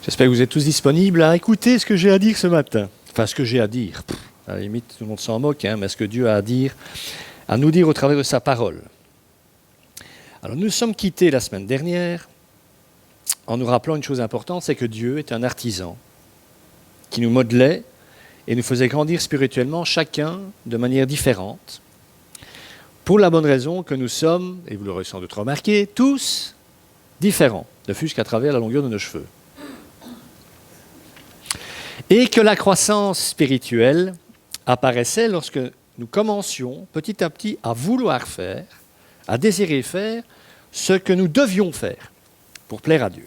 J'espère que vous êtes tous disponibles à écouter ce que j'ai à dire ce matin. Enfin, ce que j'ai à dire. À la limite, tout le monde s'en moque, mais ce que Dieu a à dire, à nous dire au travers de sa parole. Alors, nous sommes quittés la semaine dernière en nous rappelant une chose importante, c'est que Dieu est un artisan qui nous modelait et nous faisait grandir spirituellement chacun de manière différente, pour la bonne raison que nous sommes, et vous l'aurez sans doute remarqué, tous différents, ne fût-ce qu'à travers la longueur de nos cheveux. Et que la croissance spirituelle apparaissait lorsque nous commencions petit à petit à vouloir faire, à désirer faire ce que nous devions faire pour plaire à Dieu.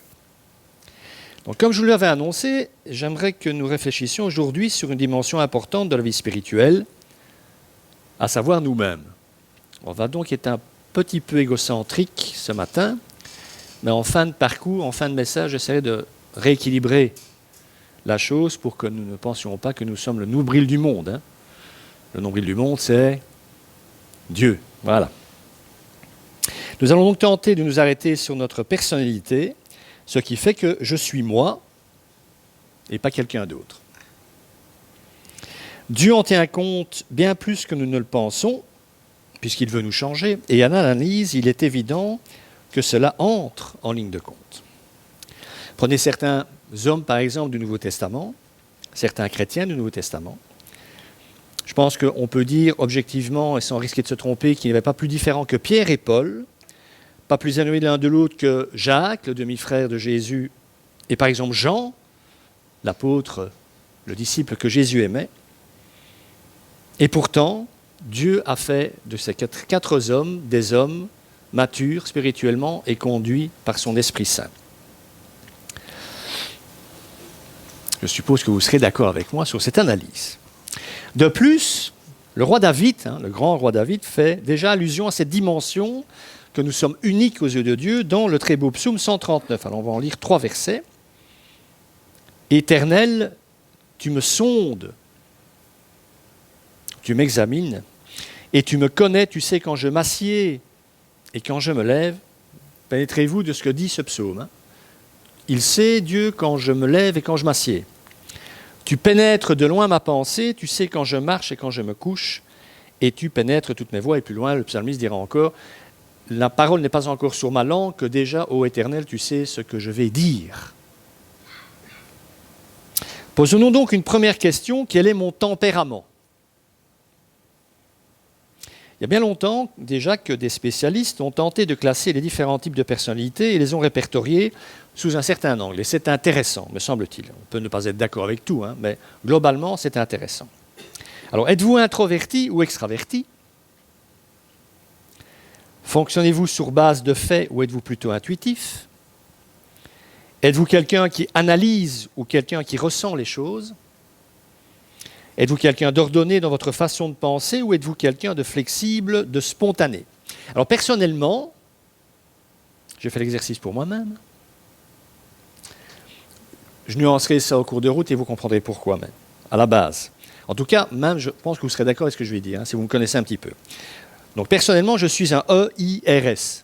Donc, comme je vous l'avais annoncé, j'aimerais que nous réfléchissions aujourd'hui sur une dimension importante de la vie spirituelle, à savoir nous-mêmes. On va donc être un petit peu égocentrique ce matin, mais en fin de parcours, en fin de message, j'essaierai de rééquilibrer la chose pour que nous ne pensions pas que nous sommes le nombril du monde. Le nombril du monde, c'est Dieu. Voilà. Nous allons donc tenter de nous arrêter sur notre personnalité, ce qui fait que je suis moi et pas quelqu'un d'autre. Dieu en tient compte bien plus que nous ne le pensons, puisqu'il veut nous changer, et à l'analyse, il est évident que cela entre en ligne de compte. Prenez certains hommes, par exemple, du Nouveau Testament, certains chrétiens du Nouveau Testament. Je pense qu'on peut dire objectivement, et sans risquer de se tromper, qu'il n'y avait pas plus différent que Pierre et Paul, pas plus éloignés l'un de l'autre que Jacques, le demi-frère de Jésus, et par exemple Jean, l'apôtre, le disciple que Jésus aimait. Et pourtant, Dieu a fait de ces quatre hommes des hommes matures spirituellement et conduits par son Esprit Saint. Je suppose que vous serez d'accord avec moi sur cette analyse. De plus, le roi David, le grand roi David, fait déjà allusion à cette dimension que nous sommes uniques aux yeux de Dieu dans le très beau psaume 139. Alors on va en lire 3 versets. « Éternel, tu me sondes, tu m'examines, et tu me connais, tu sais quand je m'assieds et quand je me lève. » Pénétrez-vous de ce que dit ce psaume. Il sait, Dieu, quand je me lève et quand je m'assieds. Tu pénètres de loin ma pensée, tu sais quand je marche et quand je me couche, et tu pénètres toutes mes voies. Et plus loin, le psalmiste dira encore, la parole n'est pas encore sur ma langue, que déjà, ô Éternel, tu sais ce que je vais dire. Posons-nous donc une première question, quel est mon tempérament ? Il y a bien longtemps déjà que des spécialistes ont tenté de classer les différents types de personnalités et les ont répertoriés sous un certain angle. Et c'est intéressant, me semble-t-il. On peut ne pas être d'accord avec tout, mais globalement, c'est intéressant. Alors, êtes-vous introverti ou extraverti ? Fonctionnez-vous sur base de faits ou êtes-vous plutôt intuitif ? Êtes-vous quelqu'un qui analyse ou quelqu'un qui ressent les choses ? Êtes-vous quelqu'un d'ordonné dans votre façon de penser ou êtes-vous quelqu'un de flexible, de spontané ? Alors personnellement, j'ai fait l'exercice pour moi-même. Je nuancerai ça au cours de route et vous comprendrez pourquoi même, à la base. En tout cas, même je pense que vous serez d'accord avec ce que je vais dire, si vous me connaissez un petit peu. Donc personnellement, je suis un EIRS.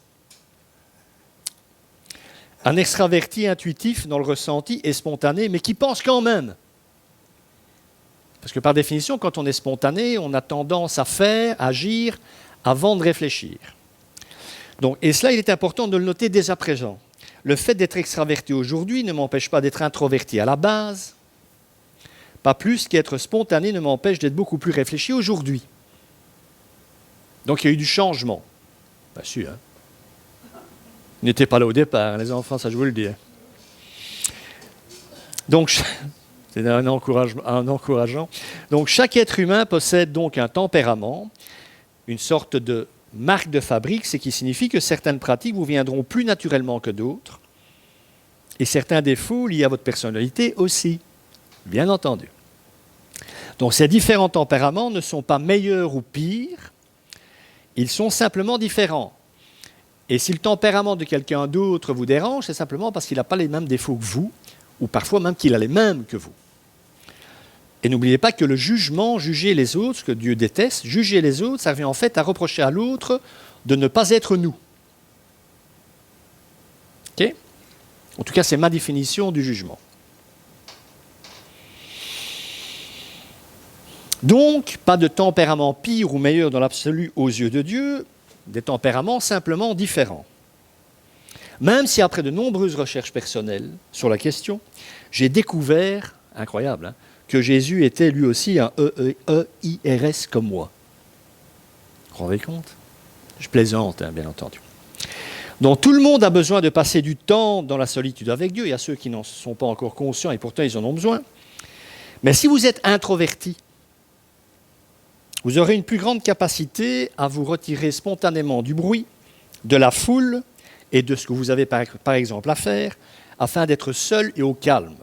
Un extraverti intuitif dans le ressenti et spontané, mais qui pense quand même. Parce que par définition, quand on est spontané, on a tendance à faire, agir, avant de réfléchir. Donc, et cela, il est important de le noter dès à présent. Le fait d'être extraverti aujourd'hui ne m'empêche pas d'être introverti à la base. Pas plus qu'être spontané ne m'empêche d'être beaucoup plus réfléchi aujourd'hui. Donc il y a eu du changement. Bien sûr. Vous n'étiez pas là au départ, les enfants, ça je vous le dis. Donc, c'est un encourageant. Donc chaque être humain possède donc un tempérament, une sorte de marque de fabrique, ce qui signifie que certaines pratiques vous viendront plus naturellement que d'autres, et certains défauts liés à votre personnalité aussi, bien entendu. Donc ces différents tempéraments ne sont pas meilleurs ou pires, ils sont simplement différents. Et si le tempérament de quelqu'un d'autre vous dérange, c'est simplement parce qu'il n'a pas les mêmes défauts que vous, ou parfois même qu'il a les mêmes que vous. Et n'oubliez pas que le jugement, juger les autres, ce que Dieu déteste, juger les autres, ça revient en fait à reprocher à l'autre de ne pas être nous. Ok ? En tout cas, c'est ma définition du jugement. Donc, pas de tempérament pire ou meilleur dans l'absolu aux yeux de Dieu, des tempéraments simplement différents. Même si après de nombreuses recherches personnelles sur la question, j'ai découvert, incroyable, que Jésus était lui aussi un EIRS comme moi. Vous vous rendez compte? Je plaisante, bien entendu. Donc tout le monde a besoin de passer du temps dans la solitude avec Dieu. Il y a ceux qui n'en sont pas encore conscients et pourtant ils en ont besoin. Mais si vous êtes introverti, vous aurez une plus grande capacité à vous retirer spontanément du bruit, de la foule et de ce que vous avez par exemple à faire, afin d'être seul et au calme.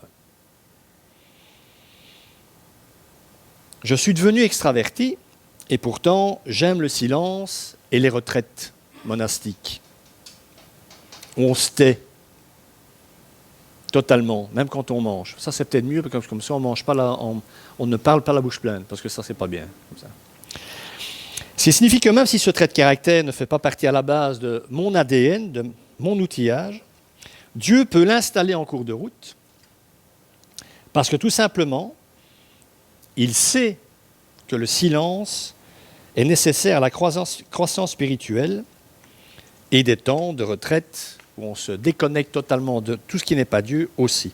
Je suis devenu extraverti et pourtant j'aime le silence et les retraites monastiques. On se tait totalement, même quand on mange. Ça, c'est peut-être mieux, parce que comme ça, on ne parle pas la bouche pleine, parce que ça, c'est pas bien. Comme ça. Ce qui signifie que même si ce trait de caractère ne fait pas partie à la base de mon ADN, de mon outillage, Dieu peut l'installer en cours de route, parce que tout simplement, il sait que le silence est nécessaire à la croissance spirituelle et des temps de retraite où on se déconnecte totalement de tout ce qui n'est pas Dieu aussi.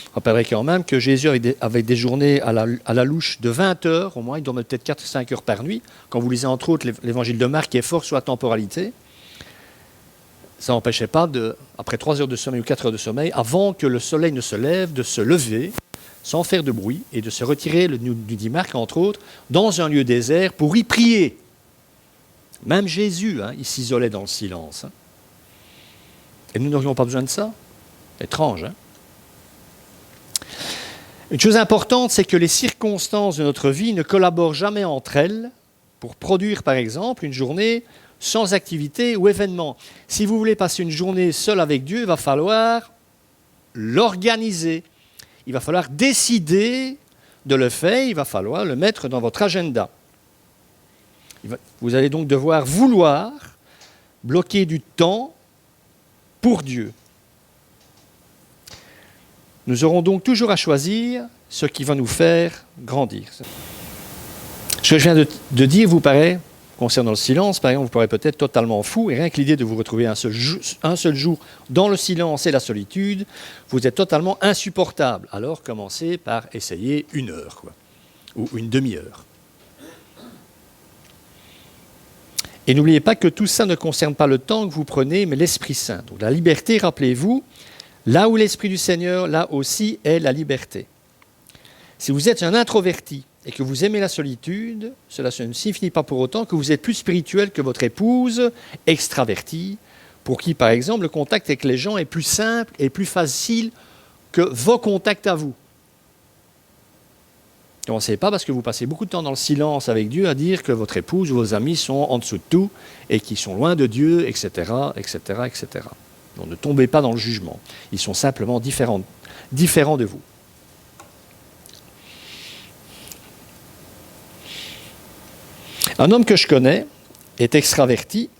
Je rappellerai quand même que Jésus avait des journées à la louche de 20 heures, au moins, il dormait peut-être 4-5 heures par nuit. Quand vous lisez entre autres l'évangile de Marc qui est fort sur la temporalité, ça n'empêchait pas, après 3 heures de sommeil ou 4 heures de sommeil, avant que le soleil ne se lève, de se lever sans faire de bruit et de se retirer, nous dit Marc entre autres, dans un lieu désert pour y prier. Même Jésus, il s'isolait dans le silence. Et nous n'aurions pas besoin de ça? Étrange, Une chose importante, c'est que les circonstances de notre vie ne collaborent jamais entre elles pour produire, par exemple, une journée sans activité ou événement. Si vous voulez passer une journée seule avec Dieu, il va falloir l'organiser. Il va falloir décider de le faire, il va falloir le mettre dans votre agenda. Vous allez donc devoir vouloir bloquer du temps pour Dieu. Nous aurons donc toujours à choisir ce qui va nous faire grandir. Ce que je viens de dire vous paraît, concernant le silence, par exemple, vous paraît peut-être totalement fou, et rien que l'idée de vous retrouver un seul jour dans le silence et la solitude, vous êtes totalement insupportable. Alors commencez par essayer 1 heure, ou une demi-heure. Et n'oubliez pas que tout ça ne concerne pas le temps que vous prenez, mais l'Esprit Saint. Donc la liberté, rappelez-vous, là où l'Esprit du Seigneur, là aussi est la liberté. Si vous êtes un introverti et que vous aimez la solitude, cela ne signifie pas pour autant que vous êtes plus spirituel que votre épouse extravertie, pour qui, par exemple, le contact avec les gens est plus simple et plus facile que vos contacts à vous. Ne commencez pas parce que vous passez beaucoup de temps dans le silence avec Dieu à dire que votre épouse ou vos amis sont en dessous de tout et qu'ils sont loin de Dieu, etc., etc., etc. Donc ne tombez pas dans le jugement. Ils sont simplement différents de vous. Un homme que je connais est extraverti.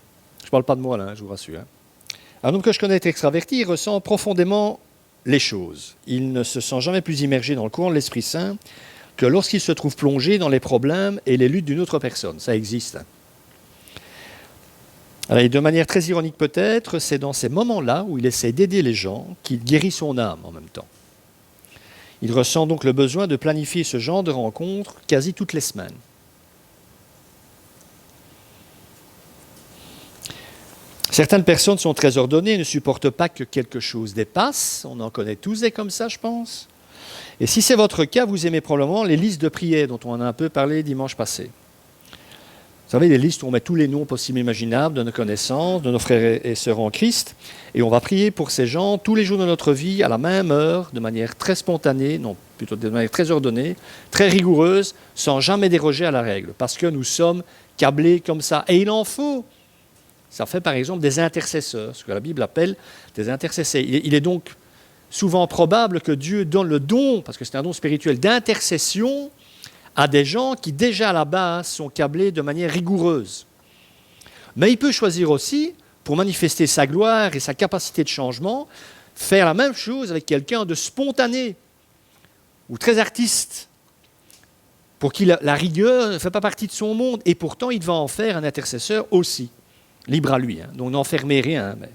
Je ne parle pas de moi là, je vous rassure. Un homme que je connais est extraverti, il ressent profondément les choses. Il ne se sent jamais plus immergé dans le courant de l'Esprit Saint que lorsqu'il se trouve plongé dans les problèmes et les luttes d'une autre personne. Ça existe. Alors, et de manière très ironique peut-être, c'est dans ces moments-là où il essaie d'aider les gens qu'il guérit son âme en même temps. Il ressent donc le besoin de planifier ce genre de rencontres quasi toutes les semaines. Certaines personnes sont très ordonnées et ne supportent pas que quelque chose dépasse. On en connaît tous des comme ça, je pense. Et si c'est votre cas, vous aimez probablement les listes de prières dont on en a un peu parlé dimanche passé. Vous savez, les listes où on met tous les noms possibles et imaginables de nos connaissances, de nos frères et sœurs en Christ, et on va prier pour ces gens tous les jours de notre vie, à la même heure, de manière très spontanée, non, plutôt de manière très ordonnée, très rigoureuse, sans jamais déroger à la règle, parce que nous sommes câblés comme ça. Et il en faut. Ça fait par exemple des intercesseurs, ce que la Bible appelle des intercesseurs. Il est donc souvent probable que Dieu donne le don, parce que c'est un don spirituel, d'intercession à des gens qui déjà à la base sont câblés de manière rigoureuse. Mais il peut choisir aussi, pour manifester sa gloire et sa capacité de changement, faire la même chose avec quelqu'un de spontané ou très artiste. pour qui la rigueur ne fait pas partie de son monde, et pourtant il va en faire un intercesseur aussi. Libre à lui, hein. Donc n'enfermez rien. Mais...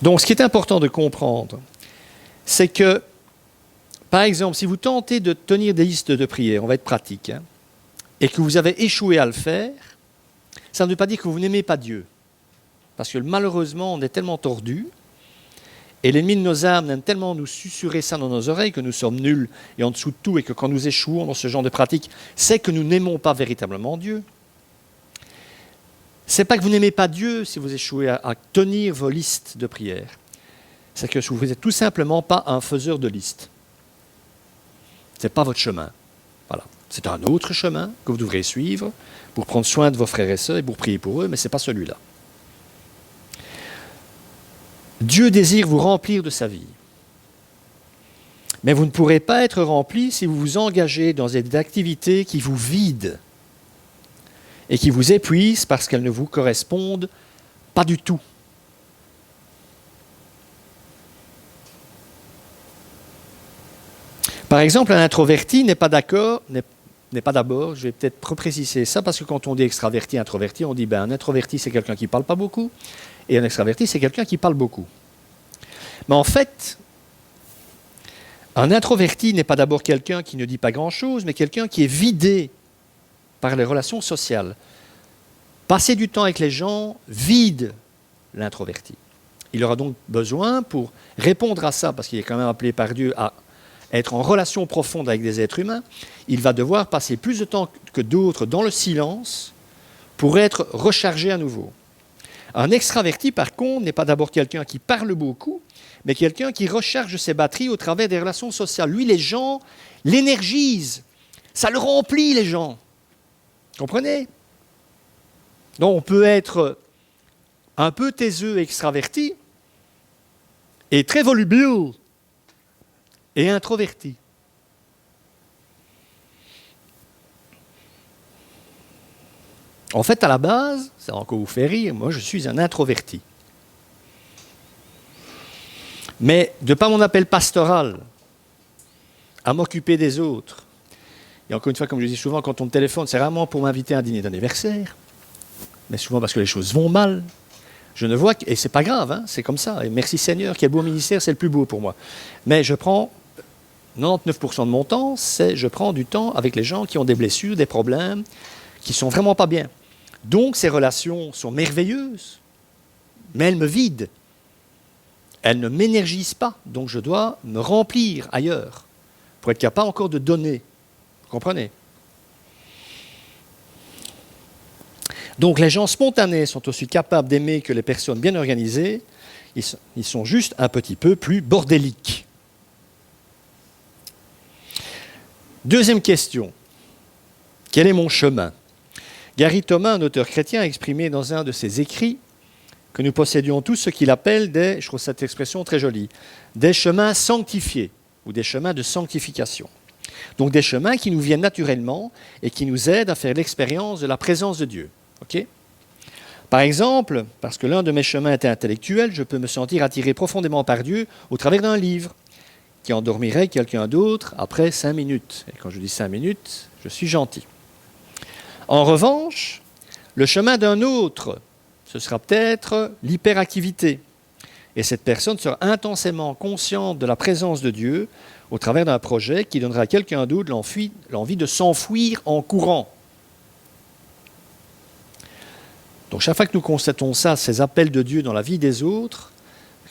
Donc ce qui est important de comprendre, c'est que, par exemple, si vous tentez de tenir des listes de prières, on va être pratique, hein, et que vous avez échoué à le faire, ça ne veut pas dire que vous n'aimez pas Dieu. Parce que malheureusement, on est tellement tordus, et l'ennemi de nos âmes aime tellement nous susurrer ça dans nos oreilles que nous sommes nuls et en dessous de tout, et que quand nous échouons dans ce genre de pratique, c'est que nous n'aimons pas véritablement Dieu. Ce n'est pas que vous n'aimez pas Dieu si vous échouez à tenir vos listes de prières. C'est que vous n'êtes tout simplement pas un faiseur de listes. Ce n'est pas votre chemin. Voilà. C'est un autre chemin que vous devrez suivre pour prendre soin de vos frères et sœurs et pour prier pour eux, mais ce n'est pas celui-là. Dieu désire vous remplir de sa vie. Mais vous ne pourrez pas être rempli si vous vous engagez dans des activités qui vous vident et qui vous épuisent parce qu'elles ne vous correspondent pas du tout. Par exemple, un introverti n'est pas d'abord, je vais peut-être repréciser ça, parce que quand on dit extraverti, introverti, on dit un introverti c'est quelqu'un qui ne parle pas beaucoup, et un extraverti c'est quelqu'un qui parle beaucoup. Mais en fait, un introverti n'est pas d'abord quelqu'un qui ne dit pas grand-chose, mais quelqu'un qui est vidé par les relations sociales. Passer du temps avec les gens vide l'introverti. Il aura donc besoin, pour répondre à ça, parce qu'il est quand même appelé par Dieu à être en relation profonde avec des êtres humains, il va devoir passer plus de temps que d'autres dans le silence pour être rechargé à nouveau. Un extraverti, par contre, n'est pas d'abord quelqu'un qui parle beaucoup, mais quelqu'un qui recharge ses batteries au travers des relations sociales. Lui, les gens l'énergisent. Ça le remplit, les gens. Comprenez? Donc, on peut être un peu taiseux, extraverti, et très volubile, et introverti. En fait, à la base, ça va encore vous faire rire, moi je suis un introverti. Mais de par mon appel pastoral, à m'occuper des autres, et encore une fois, comme je dis souvent, quand on me téléphone, c'est rarement pour m'inviter à un dîner d'anniversaire, mais souvent parce que les choses vont mal. Je ne vois que, et c'est pas grave, hein, c'est comme ça, et merci Seigneur, quel beau ministère, c'est le plus beau pour moi. Mais je prends 99% de mon temps, je prends du temps avec les gens qui ont des blessures, des problèmes, qui ne sont vraiment pas bien. Donc ces relations sont merveilleuses, mais elles me vident. Elles ne m'énergisent pas, donc je dois me remplir ailleurs pour être capable encore de donner. Vous comprenez? Donc les gens spontanés sont aussi capables d'aimer que les personnes bien organisées. Ils sont juste un petit peu plus bordéliques. Deuxième question. Quel est mon chemin? Gary Thomas, un auteur chrétien, a exprimé dans un de ses écrits que nous possédions tous ce qu'il appelle je trouve cette expression très jolie, des chemins sanctifiés ou des chemins de sanctification. Donc des chemins qui nous viennent naturellement et qui nous aident à faire l'expérience de la présence de Dieu. Okay? Par exemple, parce que l'un de mes chemins était intellectuel, je peux me sentir attiré profondément par Dieu au travers d'un livre qui endormirait quelqu'un d'autre après 5 minutes. Et quand je dis 5 minutes, je suis gentil. En revanche, le chemin d'un autre, ce sera peut-être l'hyperactivité. Et cette personne sera intensément consciente de la présence de Dieu au travers d'un projet qui donnera à quelqu'un d'autre l'envie de s'enfuir en courant. Donc chaque fois que nous constatons ça, ces appels de Dieu dans la vie des autres,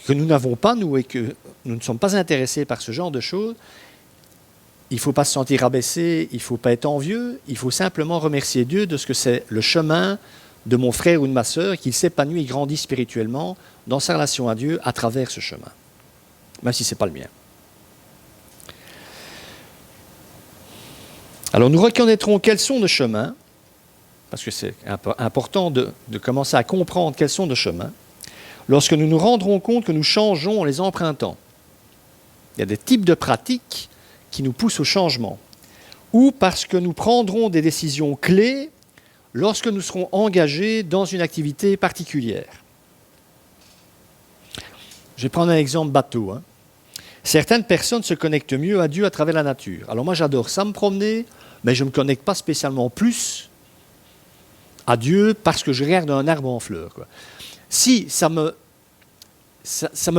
que nous n'avons pas, nous, et que nous ne sommes pas intéressés par ce genre de choses, il ne faut pas se sentir rabaissé, il ne faut pas être envieux, il faut simplement remercier Dieu de ce que c'est le chemin de mon frère ou de ma sœur, qu'il s'épanouit et grandit spirituellement dans sa relation à Dieu à travers ce chemin, même si ce n'est pas le mien. Alors nous reconnaîtrons quels sont nos chemins, parce que c'est important de commencer à comprendre quels sont nos chemins, lorsque nous nous rendrons compte que nous changeons en les empruntant. Il y a des types de pratiques qui nous poussent au changement, ou parce que nous prendrons des décisions clés lorsque nous serons engagés dans une activité particulière. vais prendre un exemple bateau. Hein. Certaines personnes se connectent mieux à Dieu à travers la nature. Alors moi j'adore ça, me promener, mais je ne me connecte pas spécialement plus à Dieu parce que je regarde un arbre en fleurs. Quoi. Si ça me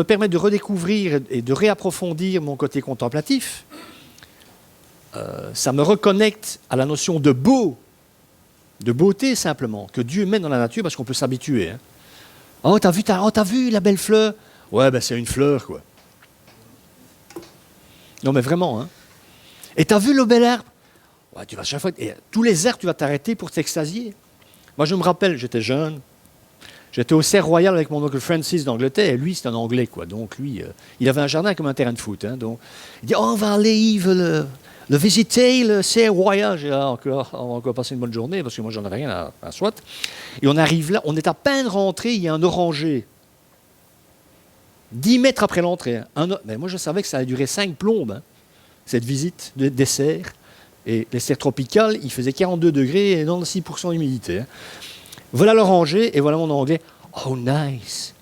permet de redécouvrir et de réapprofondir mon côté contemplatif, ça me reconnecte à la notion de beau, de beauté simplement, que Dieu met dans la nature parce qu'on peut s'habituer. Hein. Oh, t'as vu la belle fleur? Ouais, ben c'est une fleur, quoi. Non, mais vraiment, hein. Et t'as vu le bel arbre? Ouais, tu vas chaque fois. Et tous les arbres, tu vas t'arrêter pour t'extasier. Moi, je me rappelle, j'étais jeune. J'étais au Cerf Royal avec mon oncle Francis d'Angleterre, et lui, c'est un Anglais, quoi. Donc, lui, il avait un jardin comme un terrain de foot. Hein. Donc, il dit, oh, on va aller, Yves, le visiter, le Cerf Royal. J'ai dit, ah, on va encore passer une bonne journée, parce que moi, j'en avais rien à soit. Et on arrive là, on est à peine rentré, il y a un oranger. 10 mètres après l'entrée. Hein. Mais moi, je savais que ça allait durer 5 plombes, hein, cette visite des cerfs. Et les serres tropicales, il faisait 42 degrés et 96% d'humidité. Hein. Voilà l'oranger, et voilà mon anglais. Oh, nice.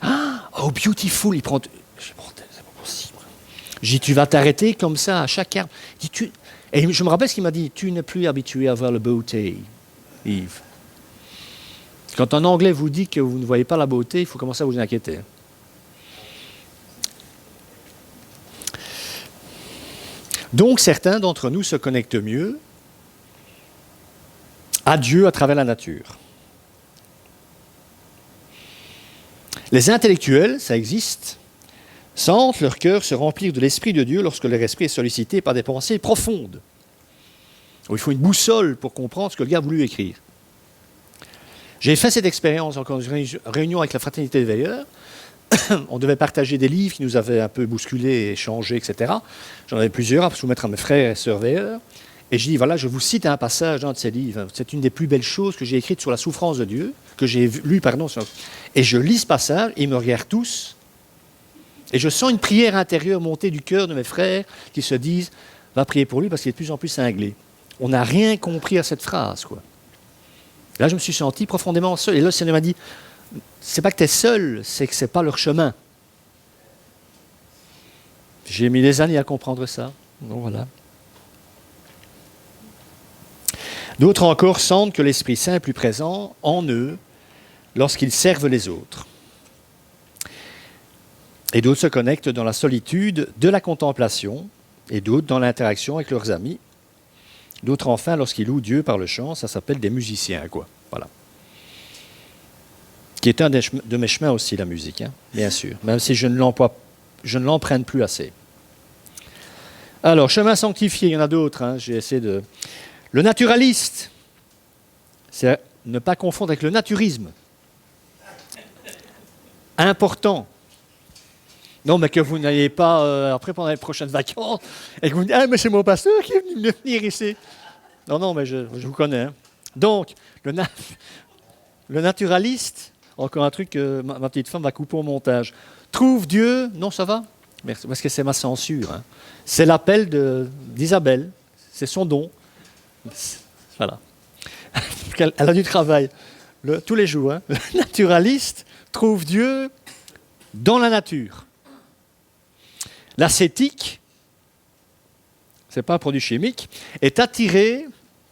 Oh, beautiful. Il prend... c'est pas possible. J'ai dit, tu vas t'arrêter comme ça à chaque arbre. Et je me rappelle ce qu'il m'a dit. Tu n'es plus habitué à voir la beauté, Yves. Quand un anglais vous dit que vous ne voyez pas la beauté, il faut commencer à vous inquiéter. Donc, certains d'entre nous se connectent mieux à Dieu à travers la nature. Les intellectuels, ça existe, sentent leur cœur se remplir de l'Esprit de Dieu lorsque leur esprit est sollicité par des pensées profondes. Il faut une boussole pour comprendre ce que le gars a voulu écrire. J'ai fait cette expérience en réunion avec la fraternité des veilleurs. On devait partager des livres qui nous avaient un peu bousculés et changés, etc. J'en avais plusieurs à soumettre à mes frères et sœurs veilleurs. Et je dis, voilà, je vous cite un passage d'un de ces livres. C'est une des plus belles choses que j'ai écrites sur la souffrance de Dieu, que j'ai lu, pardon. Et je lis ce passage, et ils me regardent tous. Et je sens une prière intérieure monter du cœur de mes frères qui se disent, va prier pour lui parce qu'il est de plus en plus cinglé. On n'a rien compris à cette phrase, quoi. Là, je me suis senti profondément seul. Et là, le Seigneur m'a dit, c'est pas que tu es seul, c'est que c'est pas leur chemin. J'ai mis des années à comprendre ça. Donc voilà. D'autres encore sentent que l'Esprit Saint est plus présent en eux lorsqu'ils servent les autres. Et d'autres se connectent dans la solitude de la contemplation, et d'autres dans l'interaction avec leurs amis. D'autres enfin lorsqu'ils louent Dieu par le chant, ça s'appelle des musiciens, quoi. Voilà. Qui est un de mes chemins aussi, la musique, hein, bien sûr, même si je ne l'emprunte plus assez. Alors, chemin sanctifié, il y en a d'autres, hein, j'ai essayé de... Le naturaliste, c'est ne pas confondre avec le naturisme. Important. Non, mais que vous n'ayez pas, après, pendant les prochaines vacances, et que vous dites, ah, mais c'est mon pasteur qui est venu venir ici. Non, mais je vous connais. Hein. Donc, le naturaliste, encore un truc que ma petite femme va couper au montage. Trouve Dieu, non, ça va? Merci, parce que c'est ma censure. Hein. C'est l'appel d'Isabelle, c'est son don. Voilà. Elle a du travail tous les jours. Hein. Le naturaliste trouve Dieu dans la nature. L'ascétique, ce n'est pas un produit chimique, est attiré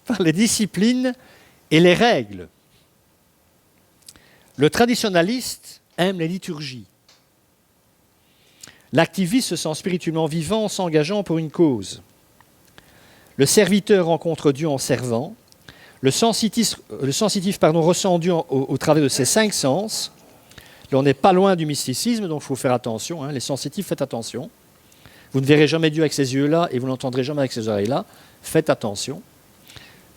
par les disciplines et les règles. Le traditionnaliste aime les liturgies. L'activiste se sent spirituellement vivant en s'engageant pour une cause. Le serviteur rencontre Dieu en servant. Le sensitif ressent Dieu au travers de ses 5 sens. Là, on n'est pas loin du mysticisme, donc il faut faire attention. Hein. Les sensitifs, faites attention. Vous ne verrez jamais Dieu avec ces yeux-là et vous n'entendrez jamais avec ces oreilles-là. Faites attention,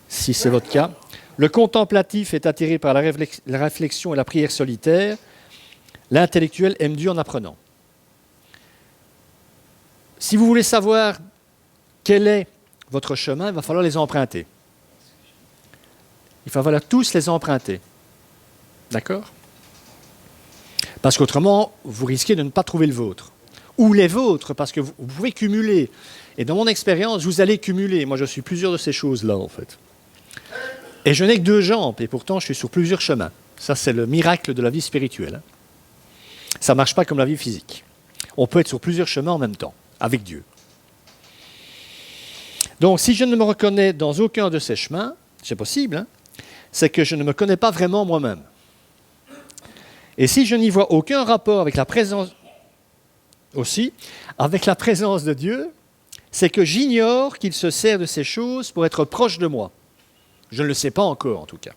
si c'est votre cas. Le contemplatif est attiré par la réflexion et la prière solitaire. L'intellectuel aime Dieu en apprenant. Si vous voulez savoir quel est votre chemin, il va falloir les emprunter. Il va falloir tous les emprunter. D'accord ? Parce qu'autrement, vous risquez de ne pas trouver le vôtre. Ou les vôtres, parce que vous pouvez cumuler. Et dans mon expérience, vous allez cumuler. Moi, je suis plusieurs de ces choses-là, en fait. Et je n'ai que 2 jambes, et pourtant, je suis sur plusieurs chemins. Ça, c'est le miracle de la vie spirituelle. Ça ne marche pas comme la vie physique. On peut être sur plusieurs chemins en même temps, avec Dieu. Donc, si je ne me reconnais dans aucun de ces chemins, c'est possible, hein, c'est que je ne me connais pas vraiment moi-même. Et si je n'y vois aucun rapport avec la présence, aussi, avec la présence de Dieu, c'est que j'ignore qu'il se sert de ces choses pour être proche de moi. Je ne le sais pas encore, en tout cas.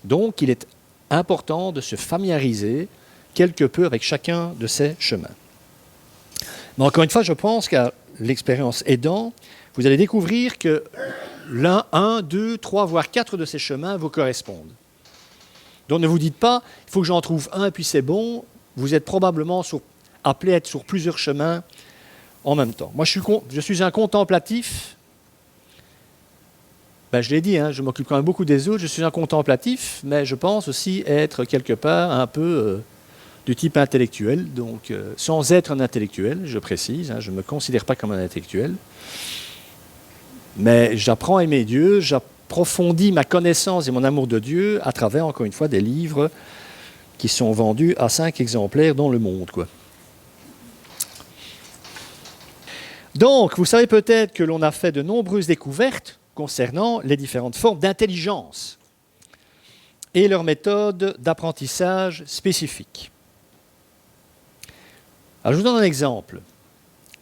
Donc, il est important de se familiariser quelque peu avec chacun de ces chemins. Mais encore une fois, je pense qu'à l'expérience aidant, vous allez découvrir que l'un, 1, 2, 3, voire 4 de ces chemins vous correspondent. Donc ne vous dites pas, il faut que j'en trouve un et puis c'est bon. Vous êtes probablement appelé à être sur plusieurs chemins en même temps. Moi, je suis un contemplatif. Je l'ai dit, hein, je m'occupe quand même beaucoup des autres. Je suis un contemplatif, mais je pense aussi être quelque part un peu du type intellectuel. Donc, sans être un intellectuel, je précise, hein, je ne me considère pas comme un intellectuel. Mais j'apprends à aimer Dieu, j'approfondis ma connaissance et mon amour de Dieu à travers, encore une fois, des livres qui sont vendus à 5 exemplaires dans le monde, quoi. Donc, vous savez peut-être que l'on a fait de nombreuses découvertes concernant les différentes formes d'intelligence et leurs méthodes d'apprentissage spécifiques. Alors, je vous donne un exemple.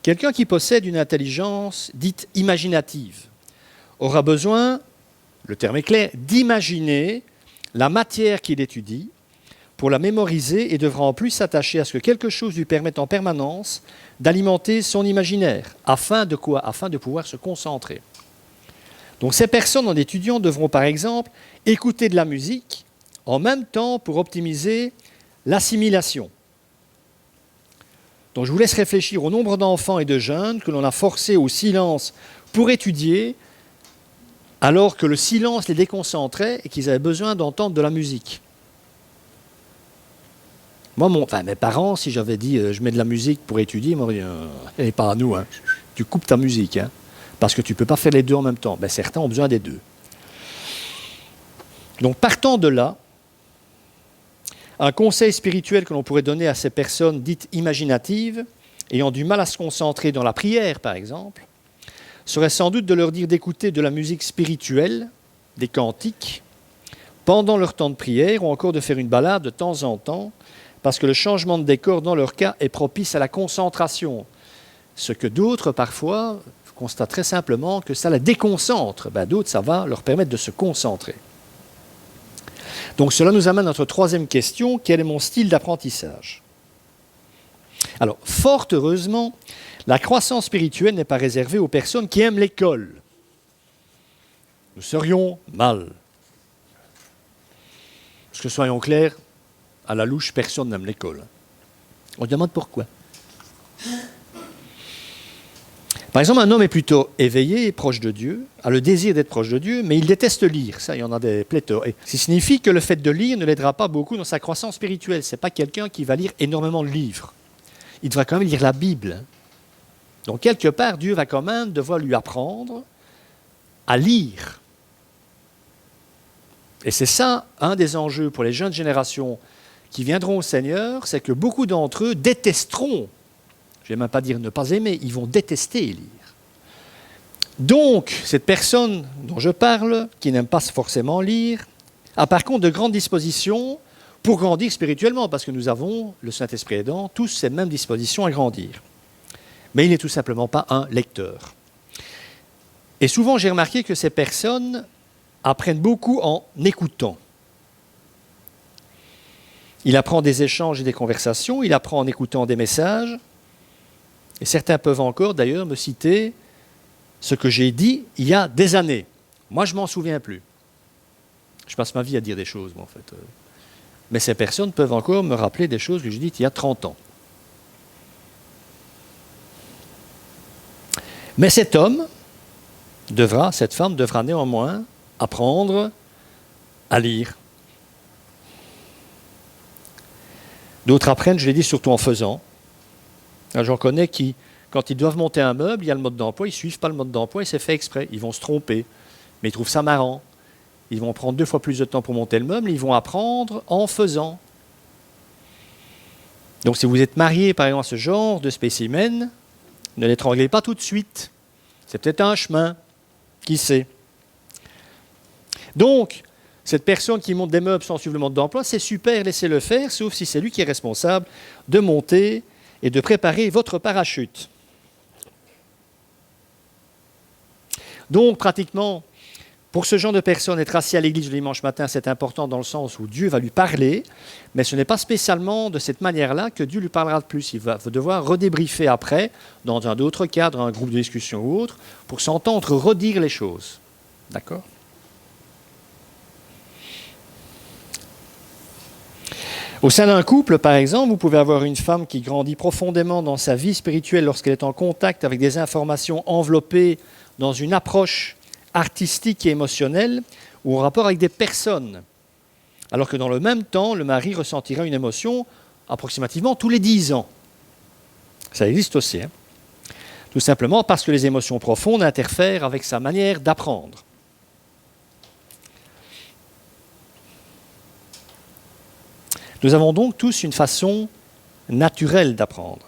Quelqu'un qui possède une intelligence dite imaginative aura besoin, le terme est clair, d'imaginer la matière qu'il étudie pour la mémoriser et devra en plus s'attacher à ce que quelque chose lui permette en permanence d'alimenter son imaginaire. Afin de quoi? Afin de pouvoir se concentrer. Donc ces personnes en étudiant devront par exemple écouter de la musique en même temps pour optimiser l'assimilation. Donc je vous laisse réfléchir au nombre d'enfants et de jeunes que l'on a forcés au silence pour étudier alors que le silence les déconcentrait et qu'ils avaient besoin d'entendre de la musique. Moi, mes parents, si j'avais dit je mets de la musique pour étudier, ils m'auraient dit elle n'est pas à nous, hein. Tu coupes ta musique, hein, parce que tu ne peux pas faire les deux en même temps. Certains ont besoin des deux. Donc partant de là, un conseil spirituel que l'on pourrait donner à ces personnes dites imaginatives, ayant du mal à se concentrer dans la prière par exemple, serait sans doute de leur dire d'écouter de la musique spirituelle, des cantiques, pendant leur temps de prière ou encore de faire une balade de temps en temps, parce que le changement de décor, dans leur cas, est propice à la concentration. Ce que d'autres, parfois, constateraient simplement que ça la déconcentre. D'autres, ça va leur permettre de se concentrer. Donc cela nous amène à notre troisième question, quel est mon style d'apprentissage? Alors, fort heureusement, la croissance spirituelle n'est pas réservée aux personnes qui aiment l'école. Nous serions mal. Parce que soyons clairs, à la louche, personne n'aime l'école. On se demande pourquoi. Par exemple, un homme est plutôt éveillé et proche de Dieu, a le désir d'être proche de Dieu, mais il déteste lire. Ça, il y en a des pléthores. Et ce qui signifie que le fait de lire ne l'aidera pas beaucoup dans sa croissance spirituelle. Ce n'est pas quelqu'un qui va lire énormément de livres. Il devra quand même lire la Bible. Donc, quelque part, Dieu va quand même devoir lui apprendre à lire. Et c'est ça, un des enjeux pour les jeunes générations qui viendront au Seigneur, c'est que beaucoup d'entre eux détesteront, je ne vais même pas dire ne pas aimer, ils vont détester lire. Donc, cette personne dont je parle, qui n'aime pas forcément lire, a par contre de grandes dispositions pour grandir spirituellement, parce que nous avons, le Saint-Esprit aidant, tous ces mêmes dispositions à grandir. Mais il n'est tout simplement pas un lecteur. Et souvent, j'ai remarqué que ces personnes apprennent beaucoup en écoutant. Il apprend des échanges et des conversations, il apprend en écoutant des messages. Et certains peuvent encore, d'ailleurs, me citer ce que j'ai dit il y a des années. Moi, je ne m'en souviens plus. Je passe ma vie à dire des choses, moi, en fait. Mais ces personnes peuvent encore me rappeler des choses que j'ai dites il y a 30 ans. Mais cette femme devra néanmoins apprendre à lire. D'autres apprennent, je l'ai dit, surtout en faisant. J'en connais qui, quand ils doivent monter un meuble, il y a le mode d'emploi, ils ne suivent pas le mode d'emploi et c'est fait exprès. Ils vont se tromper, mais ils trouvent ça marrant. Ils vont prendre 2 fois plus de temps pour monter le meuble, ils vont apprendre en faisant. Donc si vous êtes marié par exemple à ce genre de spécimen, ne l'étranglez pas tout de suite. C'est peut-être un chemin, qui sait. Donc, cette personne qui monte des meubles sans suivre le mode d'emploi, c'est super, laissez-le faire, sauf si c'est lui qui est responsable de monter et de préparer votre parachute. Donc, pratiquement, pour ce genre de personne, être assis à l'église le dimanche matin, c'est important dans le sens où Dieu va lui parler, mais ce n'est pas spécialement de cette manière-là que Dieu lui parlera de plus. Il va devoir redébriefer après, dans un autre cadre, un groupe de discussion ou autre, pour s'entendre redire les choses. D'accord ? Au sein d'un couple, par exemple, vous pouvez avoir une femme qui grandit profondément dans sa vie spirituelle lorsqu'elle est en contact avec des informations enveloppées dans une approche artistique et émotionnelle ou en rapport avec des personnes. Alors que dans le même temps, le mari ressentira une émotion approximativement tous les 10 ans. Ça existe aussi. Tout simplement parce que les émotions profondes interfèrent avec sa manière d'apprendre. Nous avons donc tous une façon naturelle d'apprendre.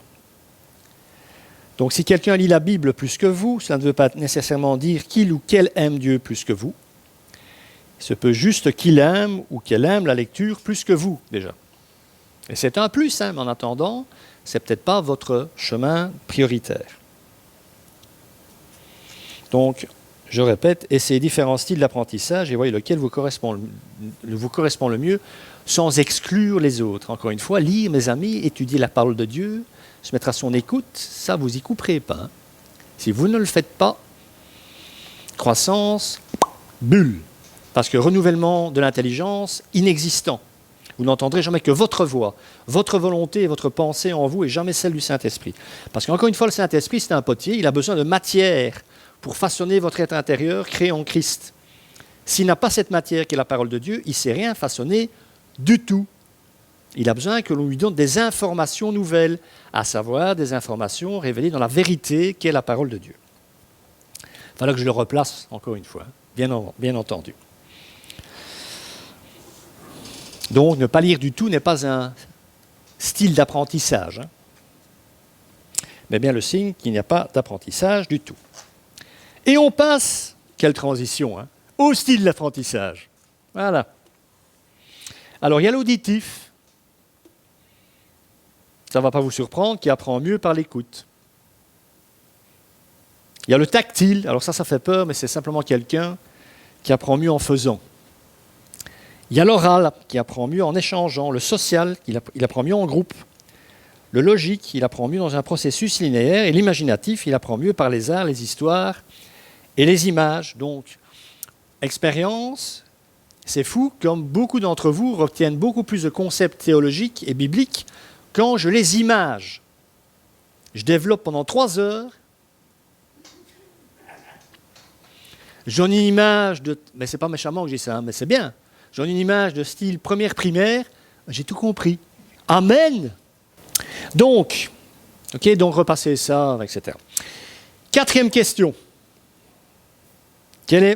Donc si quelqu'un lit la Bible plus que vous, cela ne veut pas nécessairement dire qu'il ou qu'elle aime Dieu plus que vous. Ce peut juste qu'il aime ou qu'elle aime la lecture plus que vous, déjà. Et c'est un plus, mais en attendant, ce n'est peut-être pas votre chemin prioritaire. Donc, je répète, essayez différents styles d'apprentissage et voyez lequel vous correspond le mieux, sans exclure les autres. Encore une fois, lire, mes amis, étudier la parole de Dieu, se mettre à son écoute, ça, vous y couperez pas. Si vous ne le faites pas, croissance, bulle. Parce que renouvellement de l'intelligence, inexistant. Vous n'entendrez jamais que votre voix, votre volonté et votre pensée en vous et jamais celle du Saint-Esprit. Parce qu'encore une fois, le Saint-Esprit, c'est un potier, il a besoin de matière pour façonner votre être intérieur créé en Christ. S'il n'a pas cette matière qui est la parole de Dieu, il ne sait rien façonner du tout. Il a besoin que l'on lui donne des informations nouvelles, à savoir des informations révélées dans la vérité qui est la parole de Dieu. Il fallait que je le replace encore une fois, bien entendu. Donc, ne pas lire du tout n'est pas un style d'apprentissage, mais bien le signe qu'il n'y a pas d'apprentissage du tout. Et on passe, quelle transition, au style d'apprentissage. Voilà. Alors, il y a l'auditif. Ça ne va pas vous surprendre, qui apprend mieux par l'écoute. Il y a le tactile. Alors ça fait peur, mais c'est simplement quelqu'un qui apprend mieux en faisant. Il y a l'oral, qui apprend mieux en échangeant. Le social, il apprend mieux en groupe. Le logique, il apprend mieux dans un processus linéaire. Et l'imaginatif, il apprend mieux par les arts, les histoires et les images. Donc, expérience, c'est fou, comme beaucoup d'entre vous retiennent beaucoup plus de concepts théologiques et bibliques quand je les image. Je développe pendant 3 heures. J'en ai une image de... Mais c'est pas méchamment que j'ai ça, mais c'est bien. J'en ai une image de style première primaire, j'ai tout compris. Amen. Donc repassez ça, etc. 4e question.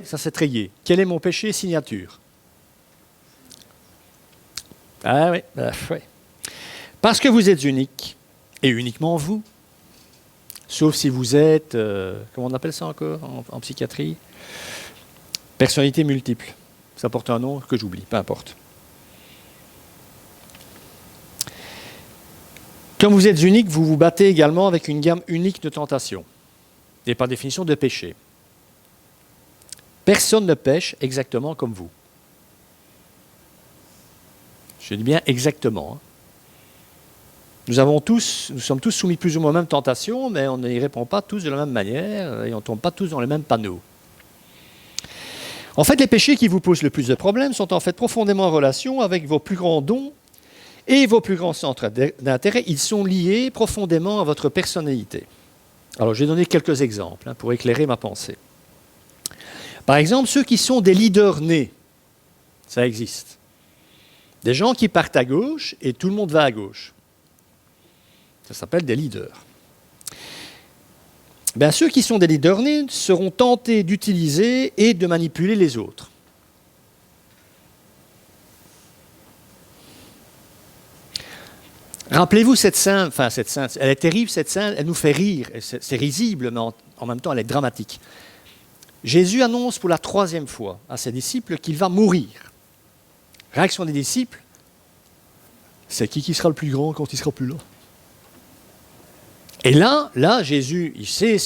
Ça c'est trayé. Quel est mon péché signature? Ah oui, oui. Parce que vous êtes unique, et uniquement vous, sauf si vous êtes, comment on appelle ça encore en psychiatrie? Personnalité multiple. Ça porte un nom que j'oublie, peu importe. Comme vous êtes unique, vous vous battez également avec une gamme unique de tentations, et par définition de péché. Personne ne pêche exactement comme vous. Je dis bien exactement. Nous sommes tous soumis plus ou moins aux mêmes tentations, mais on n'y répond pas tous de la même manière et on ne tombe pas tous dans les mêmes panneaux. En fait, les péchés qui vous posent le plus de problèmes sont en fait profondément en relation avec vos plus grands dons et vos plus grands centres d'intérêt. Ils sont liés profondément à votre personnalité. Alors, je vais donner quelques exemples pour éclairer ma pensée. Par exemple, ceux qui sont des leaders nés, ça existe. Des gens qui partent à gauche et tout le monde va à gauche. Ça s'appelle des leaders. Bien, ceux qui sont des leaders nés seront tentés d'utiliser et de manipuler les autres. Rappelez-vous cette scène, elle est terrible cette scène, elle nous fait rire, c'est risible, mais en même temps elle est dramatique. Jésus annonce pour la 3e fois à ses disciples qu'il va mourir. Réaction des disciples, c'est qui sera le plus grand quand il sera plus là? Et là, Jésus, il sait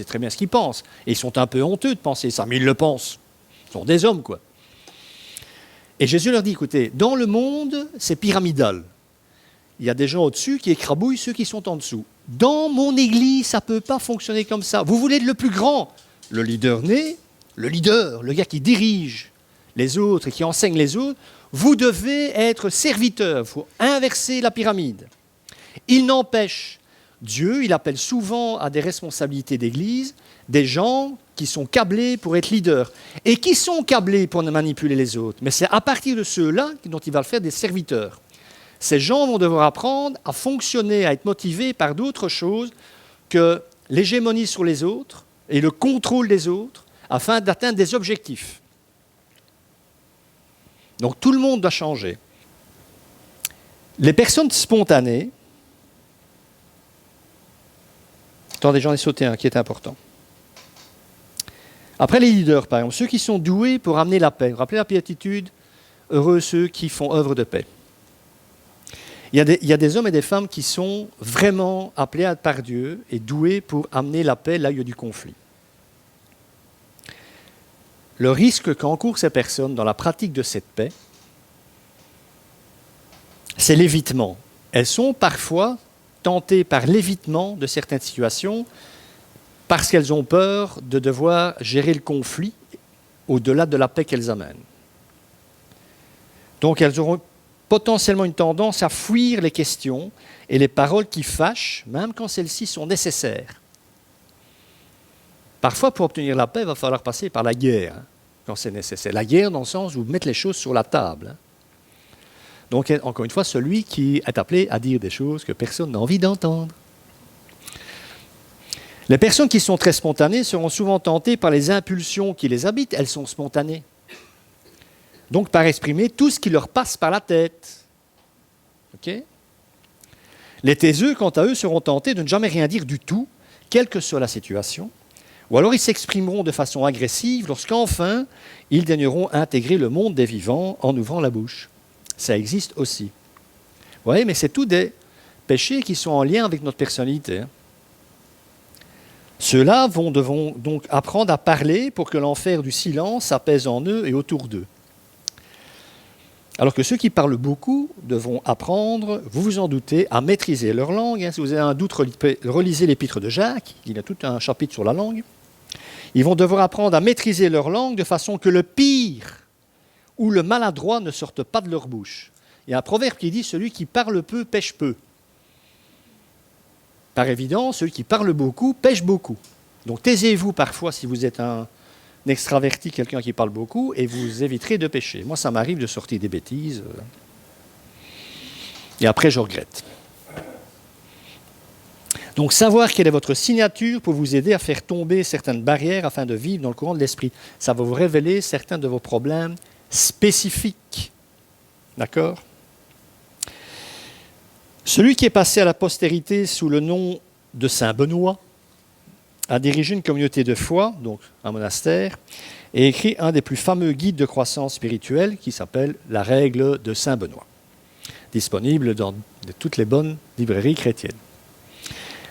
très bien ce qu'il pense. Et ils sont un peu honteux de penser ça, mais ils le pensent. Ils sont des hommes, quoi. Et Jésus leur dit, écoutez, dans le monde, c'est pyramidal. Il y a des gens au-dessus qui écrabouillent ceux qui sont en dessous. Dans mon église, ça ne peut pas fonctionner comme ça. Vous voulez être le plus grand, le leader né, le gars qui dirige les autres et qui enseigne les autres, vous devez être serviteur. Il faut inverser la pyramide. Il n'empêche, Dieu, il appelle souvent à des responsabilités d'église des gens qui sont câblés pour être leaders et qui sont câblés pour manipuler les autres. Mais c'est à partir de ceux-là dont il va le faire des serviteurs. Ces gens vont devoir apprendre à fonctionner, à être motivés par d'autres choses que l'hégémonie sur les autres et le contrôle des autres afin d'atteindre des objectifs. Donc tout le monde doit changer. Les personnes spontanées, attendez, j'en ai sauté un qui est important. Après les leaders, par exemple, ceux qui sont doués pour amener la paix. Vous vous rappelez la béatitude? Heureux ceux qui font œuvre de paix. Il y a des hommes et des femmes qui sont vraiment appelés par Dieu et doués pour amener la paix là où il y a du conflit. Le risque qu'encourent ces personnes dans la pratique de cette paix, c'est l'évitement. Elles sont parfois tentées par l'évitement de certaines situations parce qu'elles ont peur de devoir gérer le conflit au-delà de la paix qu'elles amènent. Donc elles auront potentiellement une tendance à fuir les questions et les paroles qui fâchent, même quand celles-ci sont nécessaires. Parfois, pour obtenir la paix, il va falloir passer par la guerre, quand c'est nécessaire. La guerre dans le sens où mettre les choses sur la table. Donc, encore une fois, celui qui est appelé à dire des choses que personne n'a envie d'entendre. Les personnes qui sont très spontanées seront souvent tentées par les impulsions qui les habitent. Elles sont spontanées. Donc, par exprimer tout ce qui leur passe par la tête. Okay? Les taiseux, quant à eux, seront tentés de ne jamais rien dire du tout, quelle que soit la situation. Ou alors ils s'exprimeront de façon agressive lorsqu'enfin, ils daigneront intégrer le monde des vivants en ouvrant la bouche. Ça existe aussi. Vous voyez, mais c'est tous des péchés qui sont en lien avec notre personnalité. Ceux-là devront donc apprendre à parler pour que l'enfer du silence s'apaise en eux et autour d'eux. Alors que ceux qui parlent beaucoup devront apprendre, vous vous en doutez, à maîtriser leur langue. Si vous avez un doute, relisez l'épître de Jacques, il y a tout un chapitre sur la langue. Ils vont devoir apprendre à maîtriser leur langue de façon que le pire ou le maladroit ne sorte pas de leur bouche. Il y a un proverbe qui dit « celui qui parle peu pêche peu ». Par évidence, celui qui parle beaucoup pêche beaucoup. Donc taisez-vous parfois si vous êtes un extraverti, quelqu'un qui parle beaucoup, et vous éviterez de pécher. Moi, ça m'arrive de sortir des bêtises. Et après, je regrette. Donc, savoir quelle est votre signature pour vous aider à faire tomber certaines barrières afin de vivre dans le courant de l'esprit. Ça va vous révéler certains de vos problèmes spécifiques. D'accord ? Celui qui est passé à la postérité sous le nom de Saint Benoît a dirigé une communauté de foi, donc un monastère, et écrit un des plus fameux guides de croissance spirituelle qui s'appelle « La règle de Saint Benoît », disponible dans toutes les bonnes librairies chrétiennes.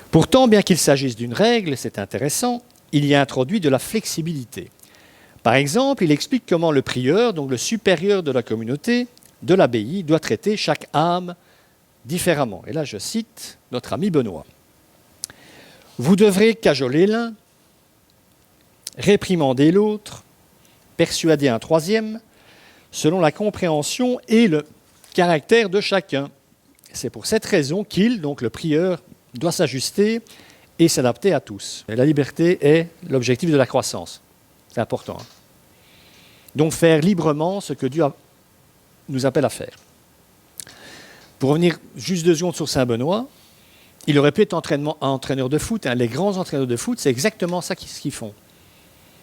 Pourtant, bien qu'il s'agisse d'une règle, c'est intéressant, il y a introduit de la flexibilité. Par exemple, il explique comment le prieur, donc le supérieur de la communauté, de l'abbaye, doit traiter chaque âme différemment. Et là, je cite notre ami Benoît. « Vous devrez cajoler l'un, réprimander l'autre, persuader un troisième, selon la compréhension et le caractère de chacun. C'est pour cette raison qu'il, donc le prieur, doit s'ajuster et s'adapter à tous. Et la liberté est l'objectif de la croissance. C'est important. Hein. Donc faire librement ce que Dieu nous appelle à faire. Pour revenir juste 2 secondes sur Saint Benoît, il aurait pu être entraîneur de foot. Hein. Les grands entraîneurs de foot, c'est exactement ça qu'ils font.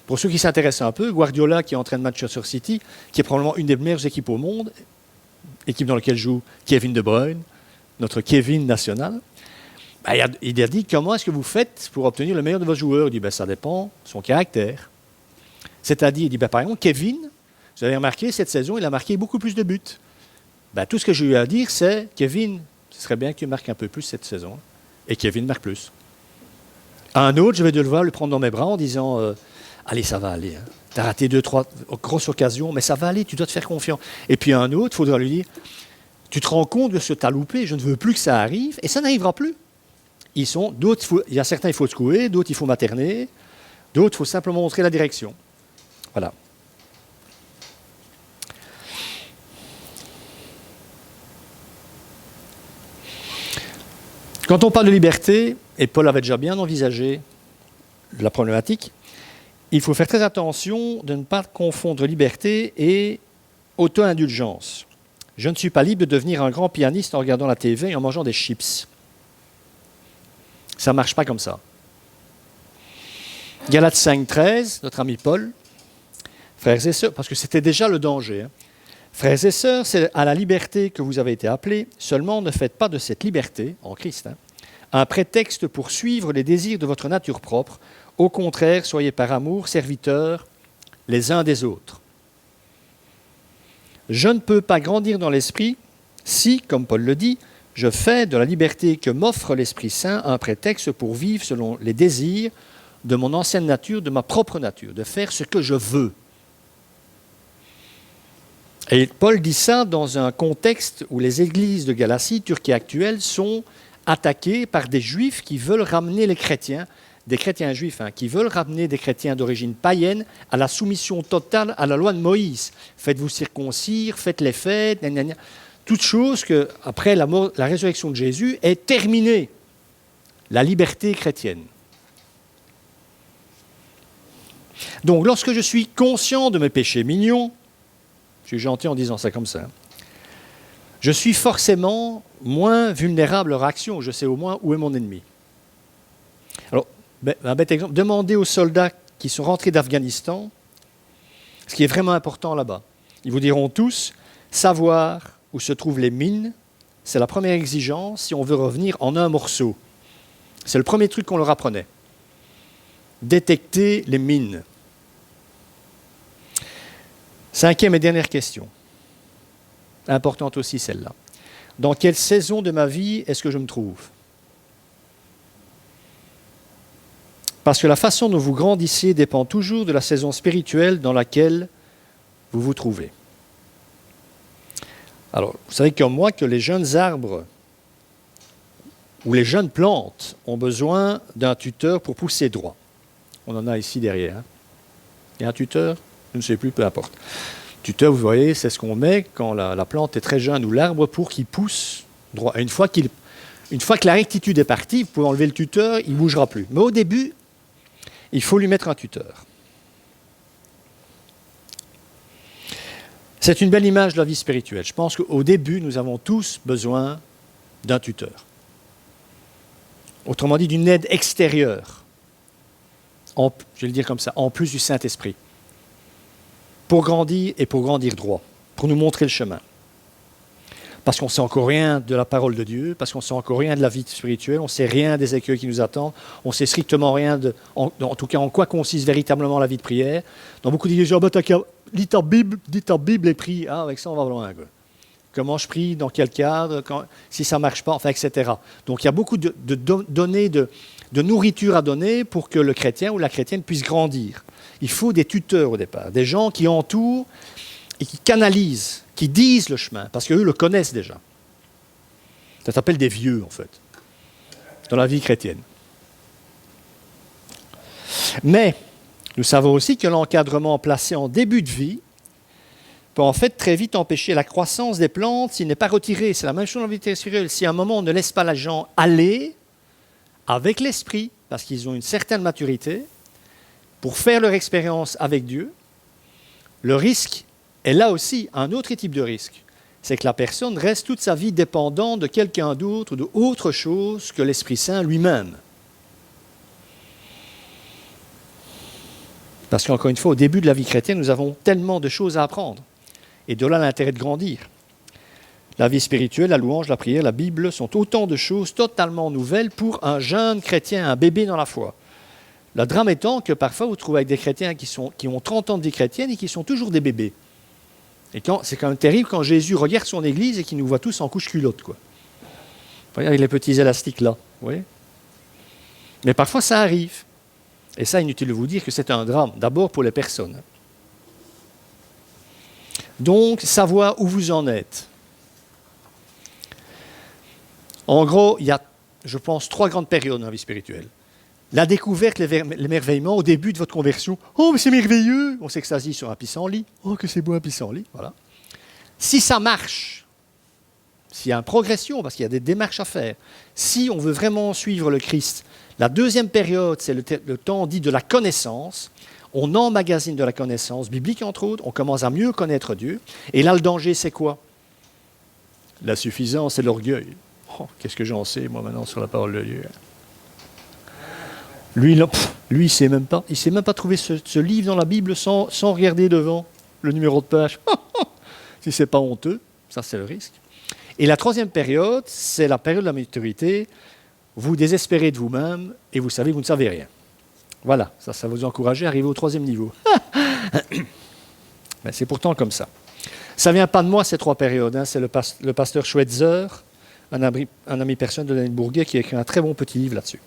Pour ceux qui s'intéressent un peu, Guardiola qui entraîne Manchester City, qui est probablement une des meilleures équipes au monde, équipe dans laquelle joue Kevin De Bruyne, notre Kevin national, il a dit comment est-ce que vous faites pour obtenir le meilleur de vos joueurs. Il dit ça dépend de son caractère. C'est-à-dire, il dit par exemple, Kevin, vous avez remarqué, cette saison, il a marqué beaucoup plus de buts. Tout ce que j'ai eu à dire, c'est Kevin, ce serait bien que tu marques un peu plus cette saison. Et Kevin marque plus. Un autre, je vais devoir le prendre dans mes bras en disant allez, ça va aller. Hein. Tu as raté 2-3 grosses occasions, mais ça va aller, tu dois te faire confiance. Et puis un autre, il faudra lui dire tu te rends compte de ce que tu as loupé, je ne veux plus que ça arrive, et ça n'arrivera plus. Il y a certains, il faut secouer, d'autres, il faut materner, d'autres, il faut simplement montrer la direction. Voilà. Quand on parle de liberté, et Paul avait déjà bien envisagé la problématique, il faut faire très attention de ne pas confondre liberté et auto-indulgence. Je ne suis pas libre de devenir un grand pianiste en regardant la TV et en mangeant des chips. Ça ne marche pas comme ça. Galates 5,13, notre ami Paul, frères et sœurs, parce que c'était déjà le danger. Hein. Frères et sœurs, c'est à la liberté que vous avez été appelés, seulement ne faites pas de cette liberté, en Christ, un prétexte pour suivre les désirs de votre nature propre. Au contraire, soyez par amour serviteurs les uns des autres. Je ne peux pas grandir dans l'esprit si, comme Paul le dit, je fais de la liberté que m'offre l'Esprit Saint un prétexte pour vivre selon les désirs de mon ancienne nature, de ma propre nature, de faire ce que je veux. Et Paul dit ça dans un contexte où les églises de Galatie, Turquie actuelle, sont attaquées par des juifs qui veulent ramener les chrétiens, des chrétiens juifs, qui veulent ramener des chrétiens d'origine païenne à la soumission totale à la loi de Moïse. Faites-vous circoncire, faites les fêtes, gna gna gna. Toute chose que, après la résurrection de Jésus, est terminée. La liberté chrétienne. Donc, lorsque je suis conscient de mes péchés mignons, je suis gentil en disant ça comme ça, je suis forcément moins vulnérable à leur action. Je sais au moins où est mon ennemi. Alors, un bête exemple, demandez aux soldats qui sont rentrés d'Afghanistan ce qui est vraiment important là-bas. Ils vous diront tous, savoir où se trouvent les mines, c'est la première exigence si on veut revenir en un morceau. C'est le premier truc qu'on leur apprenait. Détecter les mines. Cinquième et dernière question. Importante aussi celle-là. Dans quelle saison de ma vie est-ce que je me trouve ? Parce que la façon dont vous grandissez dépend toujours de la saison spirituelle dans laquelle vous vous trouvez. Alors, vous savez comme moi que les jeunes arbres ou les jeunes plantes ont besoin d'un tuteur pour pousser droit. On en a ici derrière. Il y a un tuteur ? Je ne sais plus, peu importe. Tuteur, vous voyez, c'est ce qu'on met quand la plante est très jeune ou l'arbre pour qu'il pousse droit. Et une fois que la rectitude est partie, vous pouvez enlever le tuteur, il ne bougera plus. Mais au début, il faut lui mettre un tuteur. C'est une belle image de la vie spirituelle. Je pense qu'au début, nous avons tous besoin d'un tuteur. Autrement dit, d'une aide extérieure. Je vais le dire comme ça, en plus du Saint-Esprit. Pour grandir et pour grandir droit, pour nous montrer le chemin. Parce qu'on ne sait encore rien de la parole de Dieu, parce qu'on ne sait encore rien de la vie spirituelle, on ne sait rien des écueils qui nous attendent, on ne sait strictement rien, en tout cas en quoi consiste véritablement la vie de prière. Dans beaucoup d'églises, lis ta Bible et prie. Ah, avec ça, on va loin. Quoi. Comment je prie, dans quel cadre, si ça ne marche pas, enfin, etc. Donc il y a beaucoup de données, de nourriture à donner pour que le chrétien ou la chrétienne puisse grandir. Il faut des tuteurs au départ, des gens qui entourent et qui canalisent, qui disent le chemin, parce qu'eux le connaissent déjà. Ça s'appelle des vieux, en fait, dans la vie chrétienne. Mais nous savons aussi que l'encadrement placé en début de vie peut en fait très vite empêcher la croissance des plantes s'il n'est pas retiré. C'est la même chose dans la vie spirituelle. Si à un moment on ne laisse pas les gens aller avec l'esprit, parce qu'ils ont une certaine maturité, pour faire leur expérience avec Dieu, le risque est là aussi un autre type de risque. C'est que la personne reste toute sa vie dépendante de quelqu'un d'autre, de autre chose que l'Esprit Saint lui-même. Parce qu'encore une fois, au début de la vie chrétienne, nous avons tellement de choses à apprendre. Et de là l'intérêt de grandir. La vie spirituelle, la louange, la prière, la Bible sont autant de choses totalement nouvelles pour un jeune chrétien, un bébé dans la foi. Le drame étant que parfois vous trouvez avec des chrétiens qui ont 30 ans de vie chrétienne et qui sont toujours des bébés. Et c'est quand même terrible quand Jésus regarde son église et qu'il nous voit tous en couche culotte, quoi. Vous voyez, avec les petits élastiques là, vous voyez. Mais parfois ça arrive. Et ça, inutile de vous dire que c'est un drame, d'abord pour les personnes. Donc, savoir où vous en êtes. En gros, il y a, je pense, 3 grandes périodes dans la vie spirituelle. La découverte, l'émerveillement au début de votre conversion. « Oh, mais c'est merveilleux !» On s'extasie sur un pissenlit. « Oh, que c'est beau un pissenlit !» Voilà. Si ça marche, s'il y a une progression, parce qu'il y a des démarches à faire, si on veut vraiment suivre le Christ, la deuxième période, c'est le temps dit de la connaissance. On emmagasine de la connaissance biblique, entre autres. On commence à mieux connaître Dieu. Et là, le danger, c'est quoi? La suffisance et l'orgueil. Oh, qu'est-ce que j'en sais, moi, maintenant, sur la parole de Dieu. Lui, il ne sait même pas. Il ne sait même pas trouver ce livre dans la Bible sans regarder devant le numéro de page. Si ce n'est pas honteux, ça, c'est le risque. Et la troisième période, c'est la période de la maturité. Vous désespérez de vous-même et vous savez que vous ne savez rien. Voilà, ça vous encourage à arriver au 3e niveau. Mais c'est pourtant comme ça. Ça ne vient pas de moi, ces 3 périodes. Hein. C'est le pasteur Schweitzer, un ami personnel de Daniel Bourguet, qui a écrit un très bon petit livre là-dessus.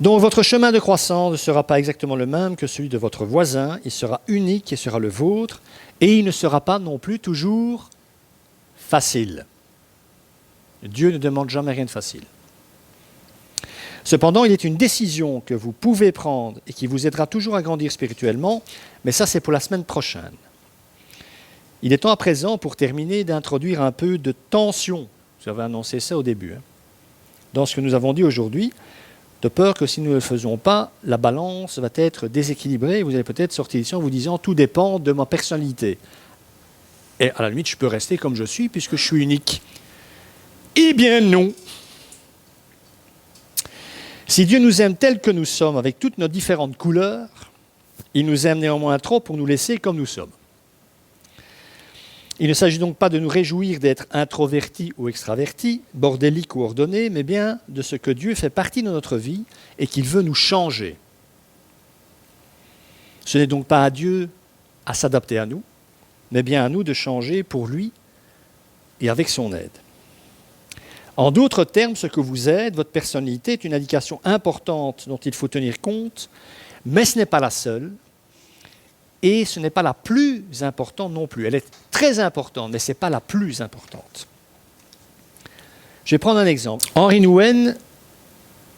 Donc votre chemin de croissance ne sera pas exactement le même que celui de votre voisin. Il sera unique et sera le vôtre. Et il ne sera pas non plus toujours facile. Dieu ne demande jamais rien de facile. Cependant, il est une décision que vous pouvez prendre et qui vous aidera toujours à grandir spirituellement, mais ça, c'est pour la semaine prochaine. Il est temps à présent, pour terminer, d'introduire un peu de tension. J'avais annoncé ça au début. Dans ce que nous avons dit aujourd'hui, de peur que si nous ne le faisons pas, la balance va être déséquilibrée et vous allez peut-être sortir d'ici en vous disant « tout dépend de ma personnalité ». Et à la limite, je peux rester comme je suis puisque je suis unique. Eh bien non. Si Dieu nous aime tels que nous sommes, avec toutes nos différentes couleurs, il nous aime néanmoins trop pour nous laisser comme nous sommes. Il ne s'agit donc pas de nous réjouir d'être introvertis ou extravertis, bordéliques ou ordonnés, mais bien de ce que Dieu fait partie de notre vie et qu'il veut nous changer. Ce n'est donc pas à Dieu à s'adapter à nous, mais bien à nous de changer pour lui et avec son aide. En d'autres termes, ce que vous êtes, votre personnalité, est une indication importante dont il faut tenir compte, mais ce n'est pas la seule. Et ce n'est pas la plus importante non plus. Elle est très importante, mais ce n'est pas la plus importante. Je vais prendre un exemple. Henri Nouwen,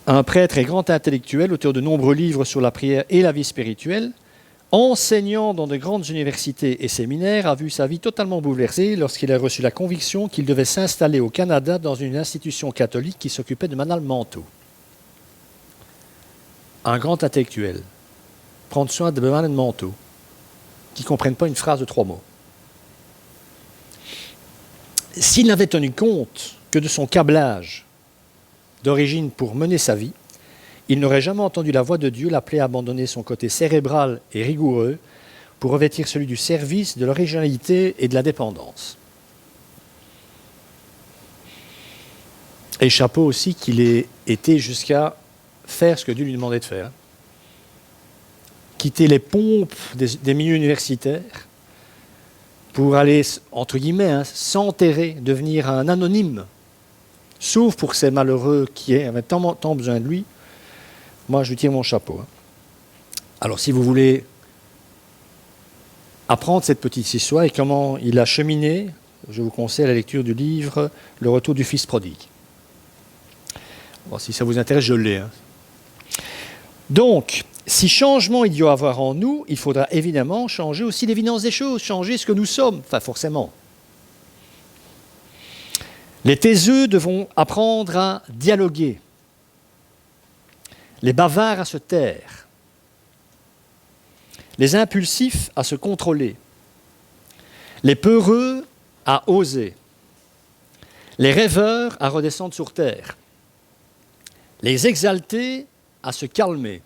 un prêtre et grand intellectuel, auteur de nombreux livres sur la prière et la vie spirituelle, enseignant dans de grandes universités et séminaires, a vu sa vie totalement bouleversée lorsqu'il a reçu la conviction qu'il devait s'installer au Canada dans une institution catholique qui s'occupait de malades mentaux. Un grand intellectuel, prendre soin de malades mentaux, qui ne comprennent pas une phrase de 3 mots. S'il n'avait tenu compte que de son câblage d'origine pour mener sa vie, il n'aurait jamais entendu la voix de Dieu l'appeler à abandonner son côté cérébral et rigoureux pour revêtir celui du service, de l'originalité et de la dépendance. Et chapeau aussi qu'il ait été jusqu'à faire ce que Dieu lui demandait de faire. Quitter les pompes des milieux universitaires pour aller, entre guillemets, s'enterrer, devenir un anonyme, sauf pour ces malheureux qui avaient tant besoin de lui. Moi, je lui tire mon chapeau. Alors, si vous voulez apprendre cette petite histoire et comment il a cheminé, je vous conseille la lecture du livre « Le retour du fils prodigue ». Bon, si ça vous intéresse, je l'ai. Donc, si changement il doit y avoir en nous, il faudra évidemment changer aussi l'évidence des choses, changer ce que nous sommes, enfin forcément. Les taiseux devront apprendre à dialoguer, les bavards à se taire, les impulsifs à se contrôler, les peureux à oser, les rêveurs à redescendre sur terre, les exaltés à se calmer,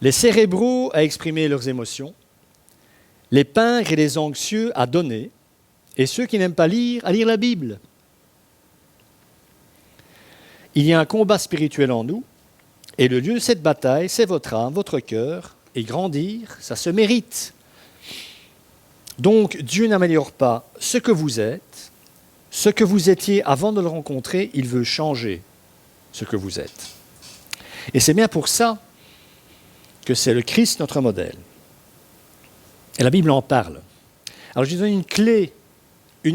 les cérébraux à exprimer leurs émotions, les pingres et les anxieux à donner, et ceux qui n'aiment pas lire, à lire la Bible. Il y a un combat spirituel en nous, et le lieu de cette bataille, c'est votre âme, votre cœur, et grandir, ça se mérite. Donc, Dieu n'améliore pas ce que vous êtes, ce que vous étiez avant de le rencontrer, il veut changer ce que vous êtes. Et c'est bien pour ça que c'est le Christ notre modèle. Et la Bible en parle. Alors je vous donne une clé. Ce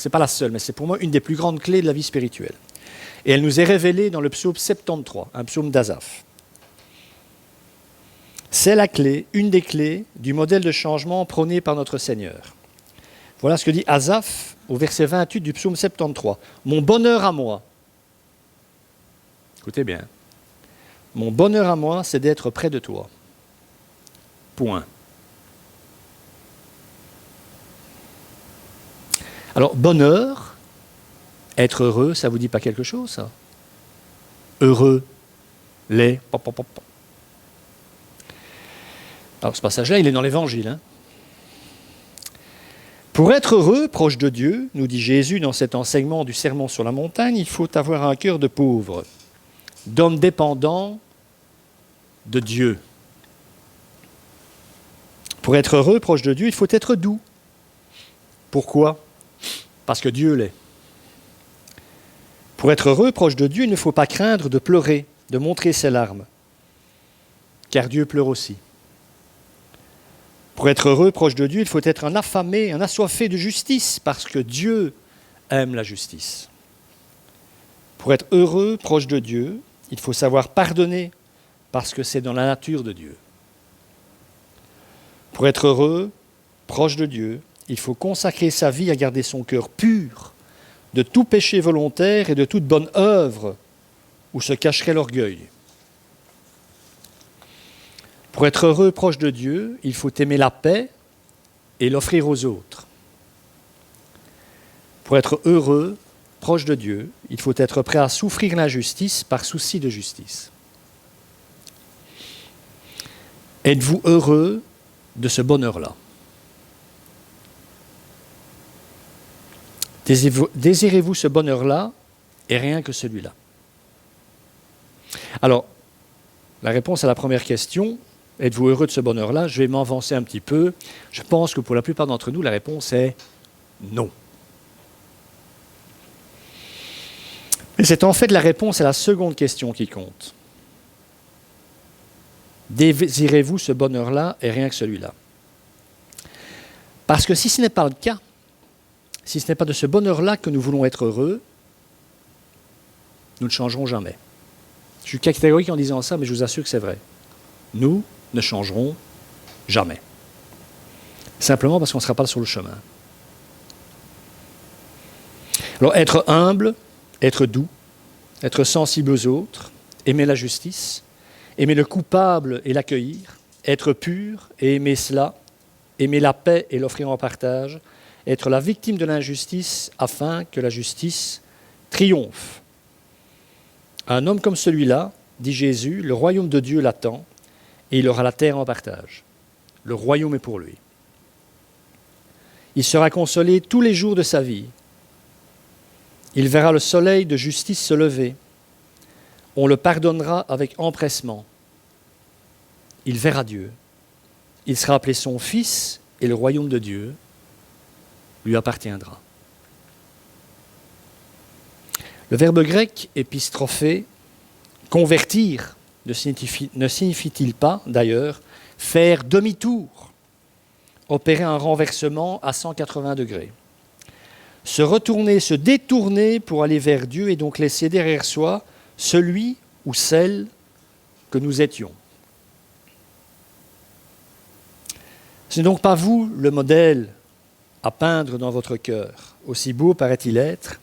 n'est pas la seule, mais c'est pour moi une des plus grandes clés de la vie spirituelle. Et elle nous est révélée dans le psaume 73, un psaume d'Asaph. C'est la clé, une des clés du modèle de changement prôné par notre Seigneur. Voilà ce que dit Asaph au verset 28 du psaume 73. « Mon bonheur à moi », écoutez bien, « Mon bonheur à moi, c'est d'être près de toi. » Point. Alors, bonheur, être heureux, ça ne vous dit pas quelque chose, ça? Heureux, les... Alors, ce passage-là, il est dans l'Évangile. Hein. Pour être heureux, proche de Dieu, nous dit Jésus dans cet enseignement du Sermon sur la montagne, il faut avoir un cœur de pauvre, d'homme dépendant de Dieu. Pour être heureux, proche de Dieu, il faut être doux. Pourquoi ? Parce que Dieu l'est. Pour être heureux, proche de Dieu, il ne faut pas craindre de pleurer, de montrer ses larmes, car Dieu pleure aussi. Pour être heureux, proche de Dieu, il faut être un affamé, un assoiffé de justice, parce que Dieu aime la justice. Pour être heureux, proche de Dieu, il faut savoir pardonner, parce que c'est dans la nature de Dieu. Pour être heureux, proche de Dieu, il faut consacrer sa vie à garder son cœur pur de tout péché volontaire et de toute bonne œuvre où se cacherait l'orgueil. Pour être heureux proche de Dieu, il faut aimer la paix et l'offrir aux autres. Pour être heureux proche de Dieu, il faut être prêt à souffrir l'injustice par souci de justice. Êtes-vous heureux de ce bonheur-là? Désirez-vous ce bonheur-là et rien que celui-là? Alors, la réponse à la première question, êtes-vous heureux de ce bonheur-là? Je vais m'avancer un petit peu. Je pense que pour la plupart d'entre nous, la réponse est non. Mais c'est en fait la réponse à la seconde question qui compte. Désirez-vous ce bonheur-là et rien que celui-là? Parce que si ce n'est pas le cas, si ce n'est pas de ce bonheur-là que nous voulons être heureux, nous ne changerons jamais. Je suis catégorique en disant ça, mais je vous assure que c'est vrai. Nous ne changerons jamais. Simplement parce qu'on ne sera pas sur le chemin. Alors, être humble, être doux, être sensible aux autres, aimer la justice, aimer le coupable et l'accueillir, être pur et aimer cela, aimer la paix et l'offrir en partage, être la victime de l'injustice afin que la justice triomphe. Un homme comme celui-là, dit Jésus, le royaume de Dieu l'attend et il aura la terre en partage. Le royaume est pour lui. Il sera consolé tous les jours de sa vie. Il verra le soleil de justice se lever. On le pardonnera avec empressement. Il verra Dieu. Il sera appelé son fils et le royaume de Dieu lui appartiendra. Le verbe grec épistrophé, convertir, ne signifie-t-il pas, d'ailleurs, faire demi-tour, opérer un renversement à 180 degrés, se retourner, se détourner pour aller vers Dieu et donc laisser derrière soi celui ou celle que nous étions. Ce n'est donc pas vous le modèle à peindre dans votre cœur, aussi beau paraît-il être,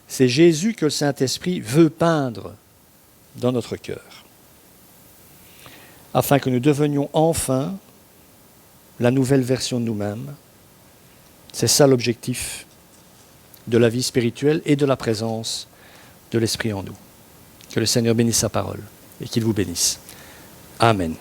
c'est Jésus que le Saint-Esprit veut peindre dans notre cœur, afin que nous devenions enfin la nouvelle version de nous-mêmes. C'est ça l'objectif de la vie spirituelle et de la présence de l'Esprit en nous. Que le Seigneur bénisse sa parole et qu'il vous bénisse. Amen.